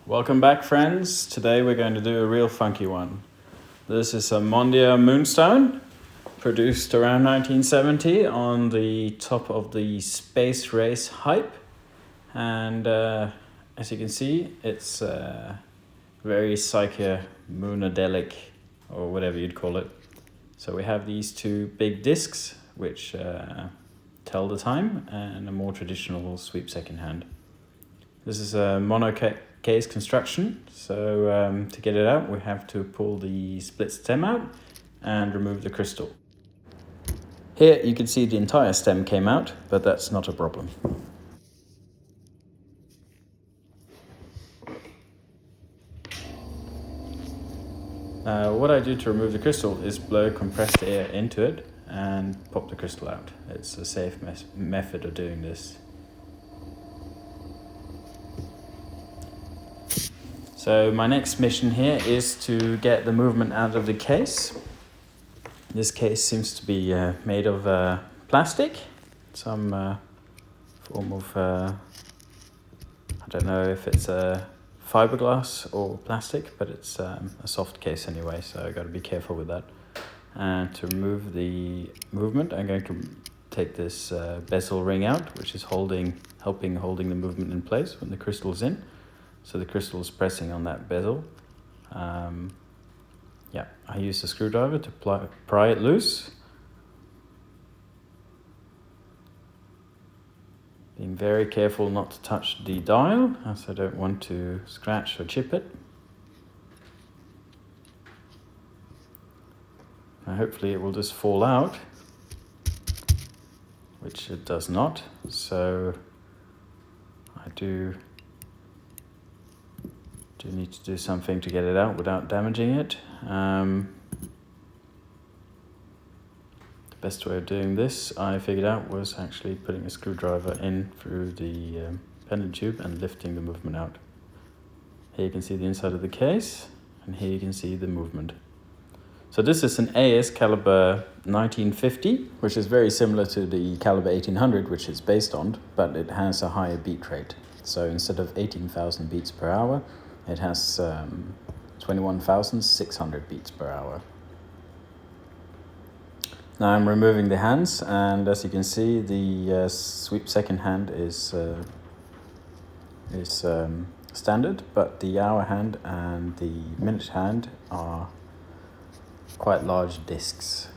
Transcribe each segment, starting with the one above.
Welcome back, friends. Today we're going to do a real funky one. This is a Mondia Moonstone, produced around 1970 on the top of the space race hype. And as you can see, it's very psycho-moonadelic, or whatever you'd call it. So we have these two big discs, which tell the time, and a more traditional sweep second hand. This is a mono-case construction, so to get it out we have to pull the split stem out and remove the crystal. Here you can see the entire stem came out, but that's not a problem. What I do to remove the crystal is blow compressed air into it and pop the crystal out. It's a safe method of doing this. So my next mission here is to get the movement out of the case. This case seems to be made of plastic, some form of, I don't know if it's a fiberglass or plastic, but it's a soft case anyway, so I've got to be careful with that. And to remove the movement, I'm going to take this bezel ring out, which is helping holding the movement in place when the crystal's in. So the crystal is pressing on that bezel. I use a screwdriver to pry it loose. Being very careful not to touch the dial, as I don't want to scratch or chip it. Now hopefully it will just fall out, which it does not. So I do need to do something to get it out without damaging it. The best way of doing this, I figured out, was actually putting a screwdriver in through the pendant tube and lifting the movement out. Here you can see the inside of the case, and here you can see the movement. So this is an AS caliber 1950, which is very similar to the caliber 1800, which it's based on, but it has a higher beat rate. So instead of 18,000 beats per hour, it has 21,600 beats per hour. Now I'm removing the hands, and as you can see, the sweep second hand is standard, but the hour hand and the minute hand are quite large discs.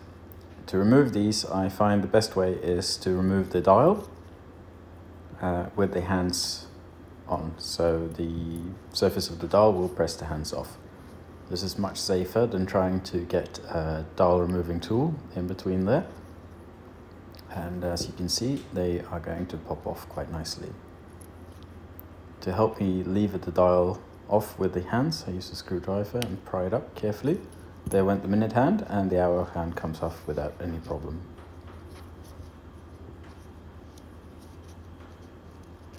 To remove these, I find the best way is to remove the dial with the hands on, so the surface of the dial will press the hands off. This is much safer than trying to get a dial removing tool in between there. And as you can see, they are going to pop off quite nicely. To help me lever the dial off with the hands, I use a screwdriver and pry it up carefully. There went the minute hand, and the hour hand comes off without any problem.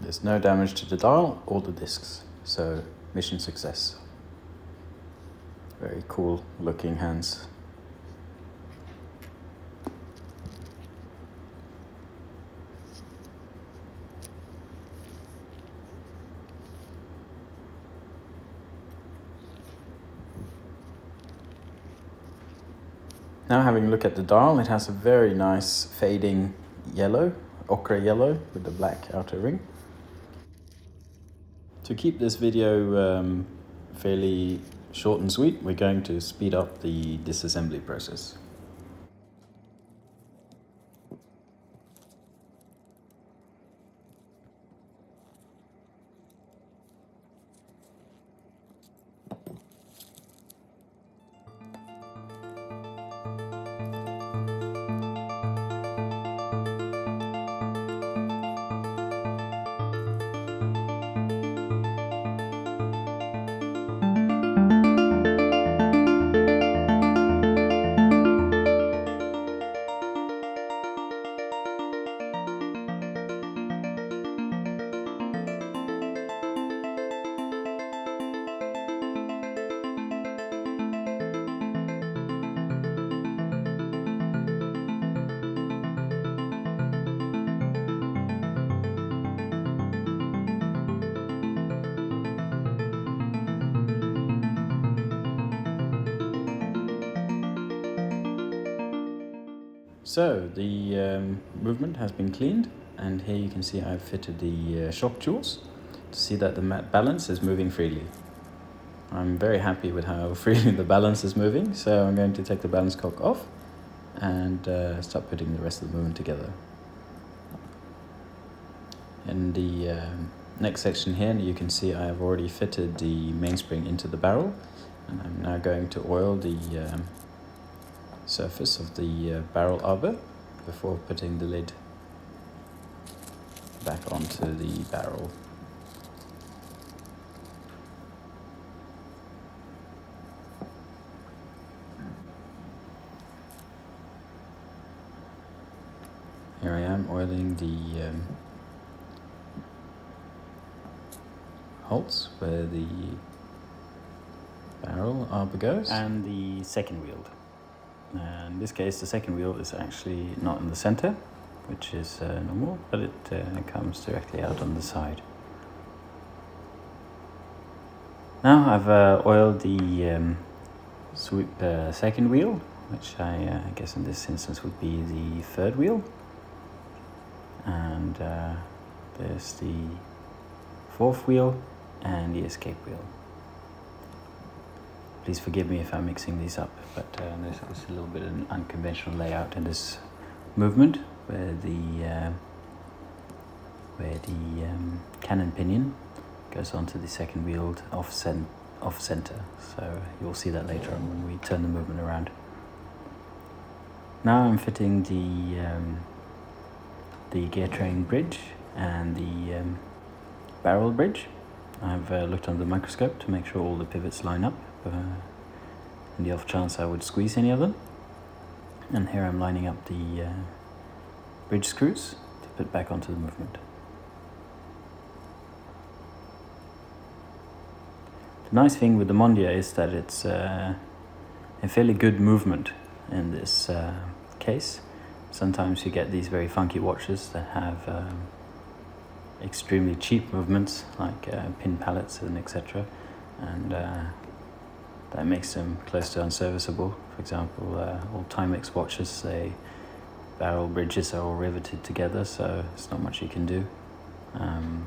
There's no damage to the dial or the discs, so mission success. Very cool looking hands. Now having a look at the dial, it has a very nice fading yellow, ochre yellow with the black outer ring. To keep this video fairly short and sweet, we're going to speed up the disassembly process. So the movement has been cleaned, and here you can see I've fitted the shock jewels to see that the balance is moving freely. I'm very happy with how freely the balance is moving, so I'm going to take the balance cock off and start putting the rest of the movement together. In the next section here, you can see I have already fitted the mainspring into the barrel, and I'm now going to oil the surface of the barrel arbor before putting the lid back onto the barrel. Here I am oiling the holes where the barrel arbor goes, and the second wheel. In this case, the second wheel is actually not in the center, which is normal, but it comes directly out on the side. Now I've oiled the second wheel, which I guess in this instance would be the third wheel. And there's the fourth wheel and the escape wheel. Please forgive me if I'm mixing these up, but there's a little bit of an unconventional layout in this movement where the cannon pinion goes onto the second wheel off center. So you'll see that later on when we turn the movement around. Now I'm fitting the gear train bridge and the barrel bridge. I've looked under the microscope to make sure all the pivots line up, in the off chance I would squeeze any of them. And here I'm lining up the bridge screws to put back onto the movement. The nice thing with the Mondia is that it's a fairly good movement in this case. Sometimes you get these very funky watches that have extremely cheap movements, like pin pallets and etc. And that makes them close to unserviceable. For example, all Timex watches, barrel bridges are all riveted together, so it's not much you can do. And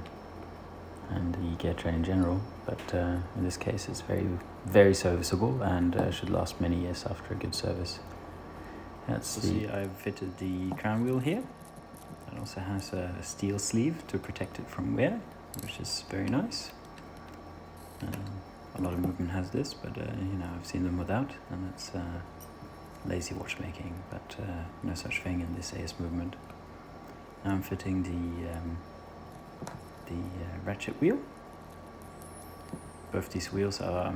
the gear train in general, but in this case it's very, very serviceable and should last many years after a good service. See, I've fitted the crown wheel here. It also has a steel sleeve to protect it from wear, which is very nice. A lot of movement has this, but I've seen them without, and that's lazy watchmaking, but no such thing in this AS movement. Now I'm fitting the ratchet wheel. Both these wheels are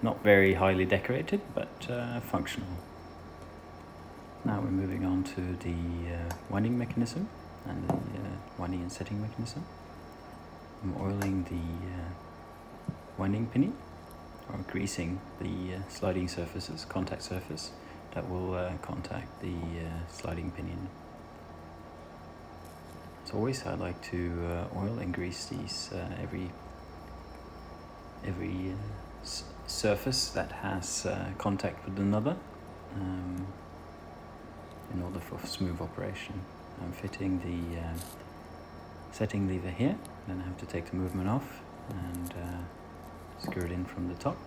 not very highly decorated, but functional. Now we're moving on to the winding mechanism and the winding and setting mechanism. I'm oiling the winding pinion, or greasing the sliding surfaces, contact surface, that will contact the sliding pinion. As always, I like to oil and grease these every surface that has contact with another, in order for smooth operation. I'm fitting the setting lever here, then I have to take the movement off and screw it in from the top.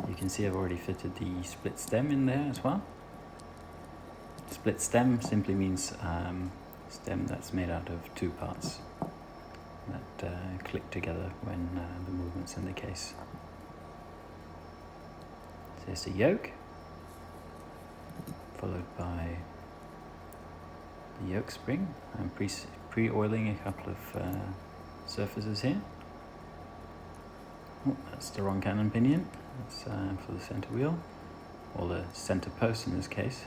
You can see I've already fitted the split stem in there as well. Split stem simply means stem that's made out of two parts that click together when the movement's in the case. So there's the yoke, followed by the yoke spring. I'm pre-oiling a couple of surfaces here. Oh, that's the wrong cannon pinion. That's for the center wheel, or the center post in this case.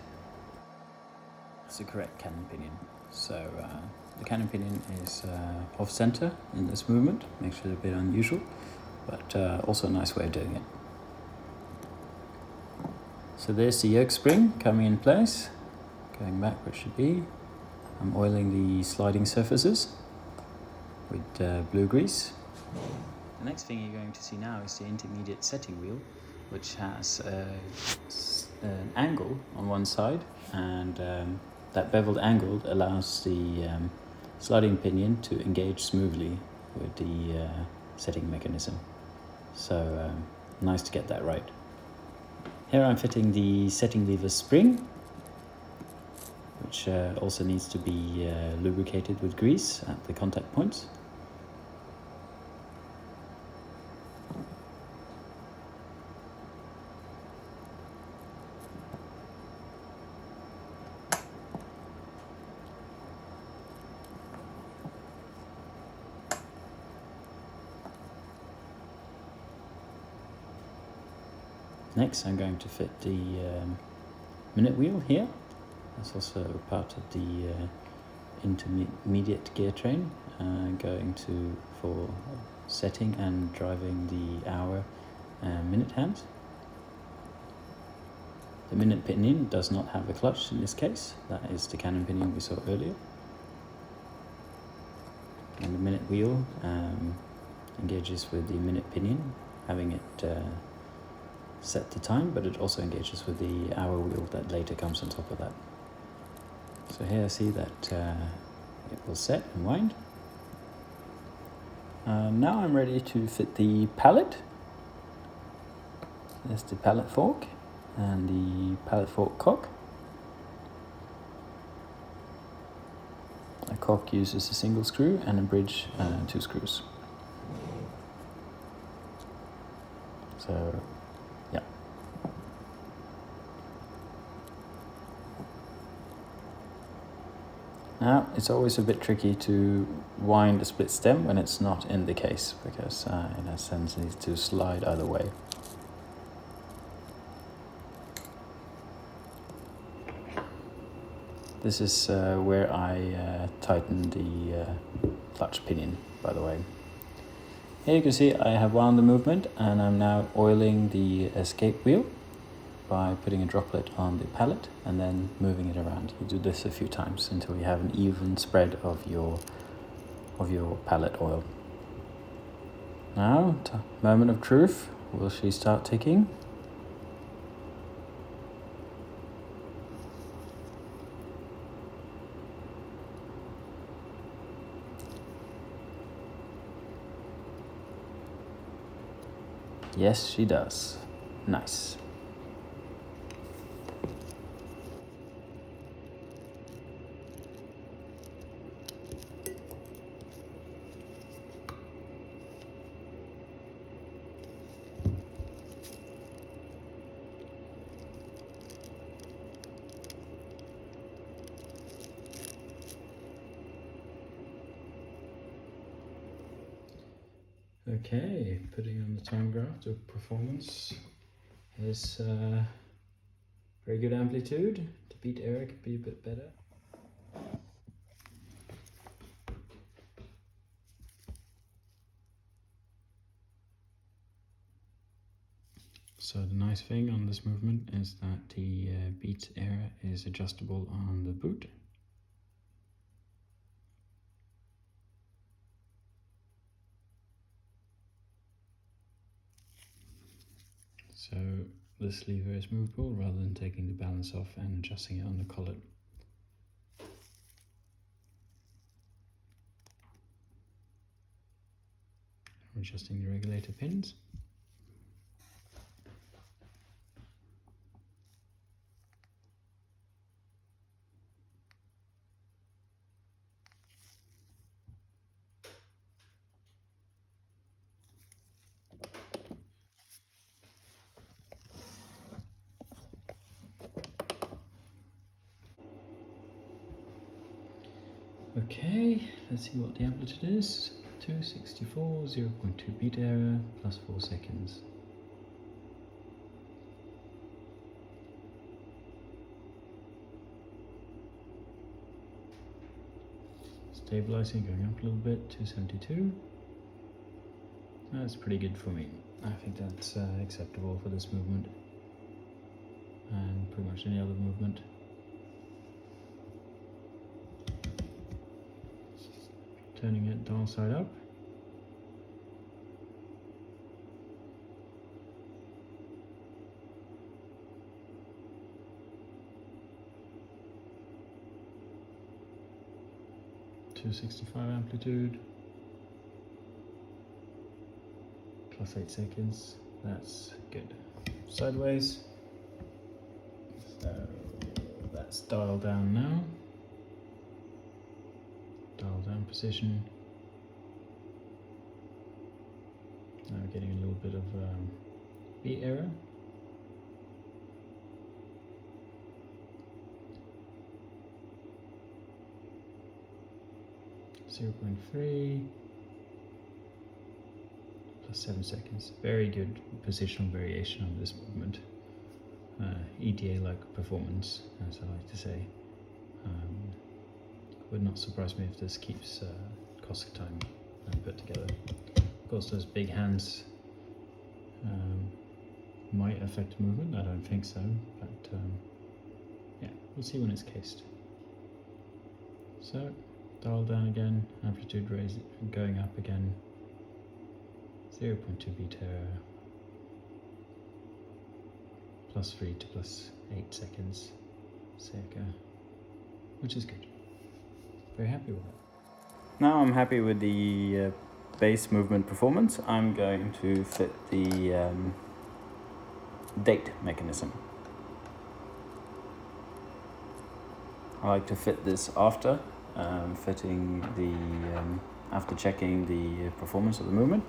That's the correct cannon pinion. So the cannon pinion is off center in this movement. Makes it a bit unusual, but also a nice way of doing it. So there's the yoke spring coming in place, going back where it should be. I'm oiling the sliding surfaces with blue grease. The next thing you're going to see now is the intermediate setting wheel, which has a an angle on one side, and that beveled angle allows the sliding pinion to engage smoothly with the setting mechanism. So nice to get that right. Here I'm fitting the setting lever spring, which also needs to be lubricated with grease at the contact points. Next I'm going to fit the minute wheel here. That's also part of the intermediate gear train, going for setting and driving the hour minute hands. The minute pinion does not have a clutch in this case. That is the cannon pinion we saw earlier. And the minute wheel engages with the minute pinion, having it set the time, but it also engages with the hour wheel that later comes on top of that. So here I see that it will set and wind. Now I'm ready to fit the pallet. There's the pallet fork and the pallet fork cock. A cock uses a single screw and a bridge 2 screws. So yeah. Now it's always a bit tricky to wind a split stem when it's not in the case, because in a sense it needs to slide either way. This is where I tighten the clutch pinion, by the way. Here you can see I have wound the movement, and I'm now oiling the escape wheel by putting a droplet on the pallet and then moving it around. You do this a few times until you have an even spread of your pallet oil. Now, moment of truth. Will she start ticking? Yes, she does. Nice. Okay, putting on the time graph to performance. Here's very good amplitude. To beat error could be a bit better. So the nice thing on this movement is that the beat error is adjustable on the boot. So this lever is movable rather than taking the balance off and adjusting it on the collet. We're adjusting the regulator pins. Okay, let's see what the amplitude is. 264, 0.2 beat error, plus 4 seconds. Stabilizing, going up a little bit, 272. That's pretty good for me. I think that's acceptable for this movement. And pretty much any other movement. Turning it dial side up. 265 amplitude. Plus 8 seconds, that's good. Sideways, so that's dial down now. Dial down position. Now we're getting a little bit of beat error. .3 plus 7 seconds. Very good positional variation on this movement. EDA-like performance, as I like to say. Would not surprise me if this keeps Cossack time put together. Of course, those big hands might affect movement. I don't think so, but yeah, we'll see when it's cased. So, dial down again, amplitude raise going up again, 0.2 beat error, +3 to +8 seconds circa, which is good. Very happy with it. Now I'm happy with the base movement performance. I'm going to fit the date mechanism. I like to fit this after after checking the performance of the movement,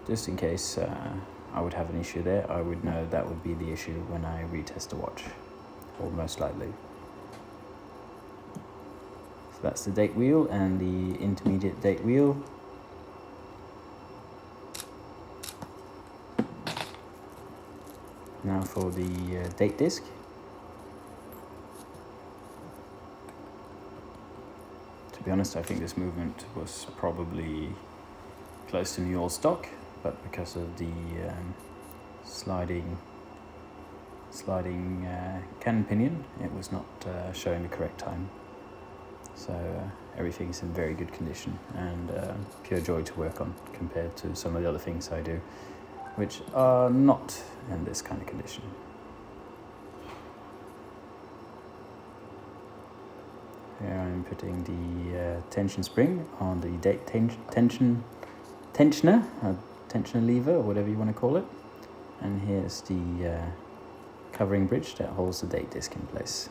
just in case I would have an issue there. I would know that would be the issue when I retest the watch, or most likely. So that's the date wheel and the intermediate date wheel. Now for the date disc. To be honest, I think this movement was probably close to new old stock, but because of the sliding cannon pinion, it was not showing the correct time. So everything's in very good condition and pure joy to work on compared to some of the other things I do, which are not in this kind of condition. Here I'm putting the tension spring on the date tensioner lever, or whatever you want to call it. And here's the covering bridge that holds the date disc in place.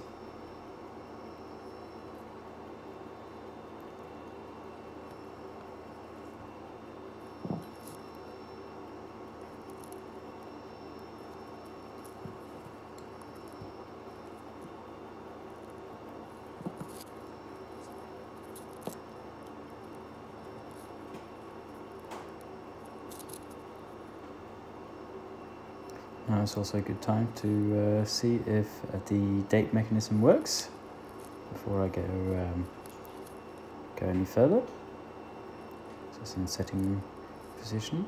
Now it's also a good time to see if the date mechanism works before I go any further. So it's in setting position.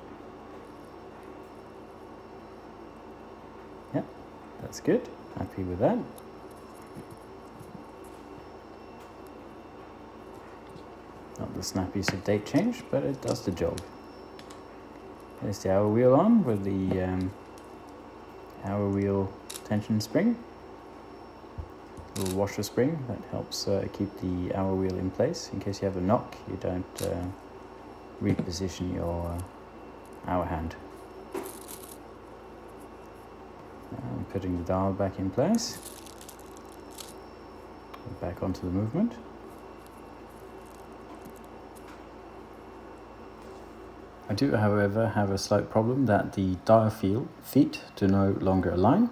Yeah, that's good. Happy with that. Not the snappiest of date change, but it does the job. There's the hour wheel on with the hour wheel tension spring, little washer spring that helps keep the hour wheel in place. In case you have a knock, you don't reposition your hour hand. I'm putting the dial back in place, back onto the movement. I do, however, have a slight problem that the dial feet do no longer align,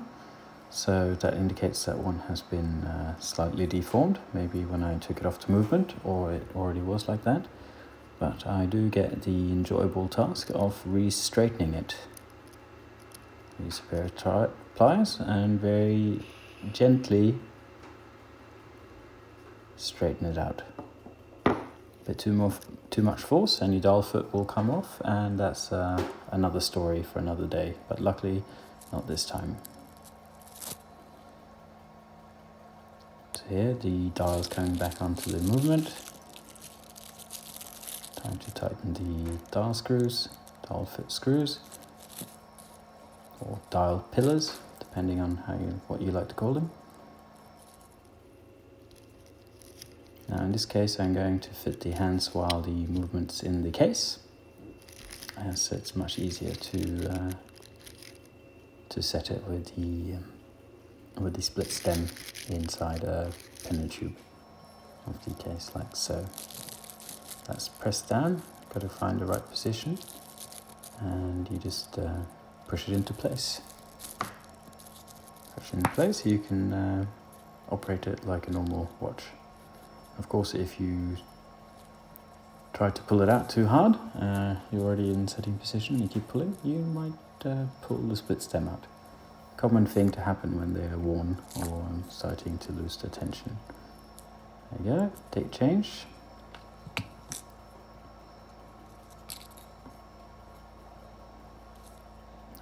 so that indicates that one has been slightly deformed, maybe when I took it off to movement, or it already was like that. But I do get the enjoyable task of re-straightening it. Use a pair of pliers and very gently straighten it out. Bit too much force and your dial foot will come off, and that's another story for another day, but luckily not this time. So here the dial's coming back onto the movement. Time to tighten the dial foot screws, or dial pillars, depending on what you like to call them. Now in this case I'm going to fit the hands while the movement's in the case, so it's much easier to set it with the split stem inside a pin tube of the case, like so. That's pressed down, got to find the right position, and you just push it into place. Push it into place, you can operate it like a normal watch. Of course, if you try to pull it out too hard, you're already in setting position, you keep pulling, you might pull the split stem out. Common thing to happen when they're worn or starting to lose the tension. There you go, date change.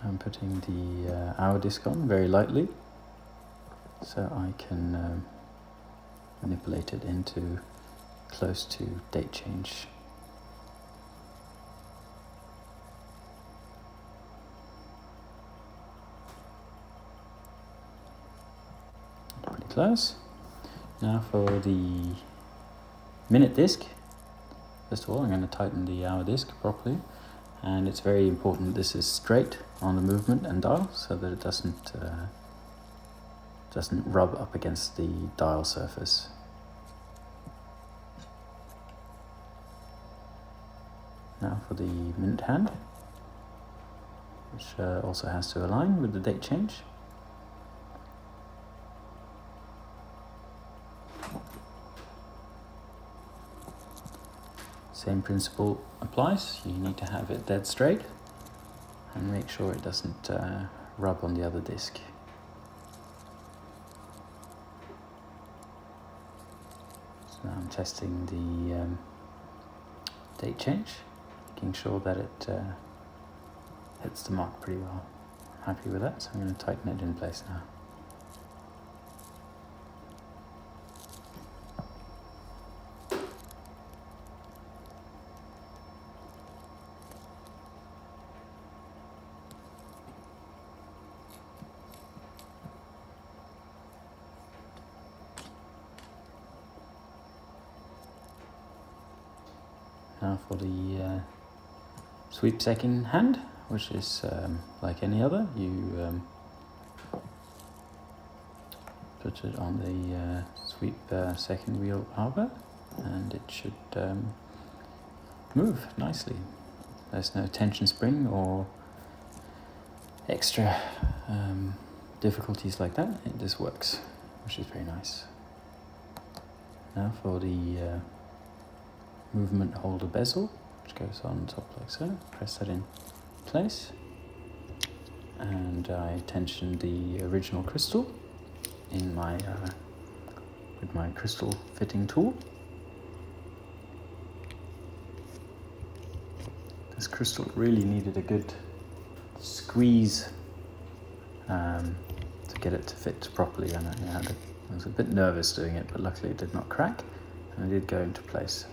I'm putting the hour disc on very lightly, so I can manipulate it into close to date change. Pretty close. Now for the minute disc. First of all, I'm going to tighten the hour disc properly, and it's very important this is straight on the movement and dial so that it doesn't rub up against the dial surface. Now for the minute hand, which also has to align with the date change. Same principle applies, you need to have it dead straight and make sure it doesn't rub on the other disc. So now I'm testing the date change, making sure that it hits the mark pretty well. Happy with that, so I'm going to tighten it in place now. Now for the sweep second hand, which is like any other, you put it on the sweep second wheel arbor, and it should move nicely. There's no tension spring or extra difficulties like that. It just works, which is very nice. Now for the movement holder bezel, which goes on top like so. Press that in place, and I tensioned the original crystal in my with my crystal fitting tool. This crystal really needed a good squeeze to get it to fit properly, and I was a bit nervous doing it, but luckily it did not crack and it did go into place.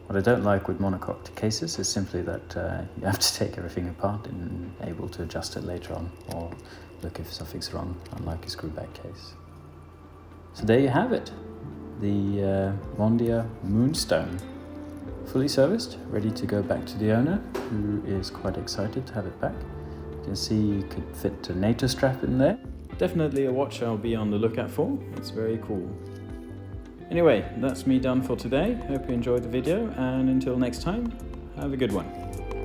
What I don't like with monocoque cases is simply that you have to take everything apart and able to adjust it later on, or look if something's wrong, unlike a screwback case. So there you have it, the Mondia Moonstone, fully serviced, ready to go back to the owner, who is quite excited to have it back. You can see you could fit a NATO strap in there. Definitely a watch I'll be on the lookout for, it's very cool. Anyway, that's me done for today. Hope you enjoyed the video, and until next time, have a good one.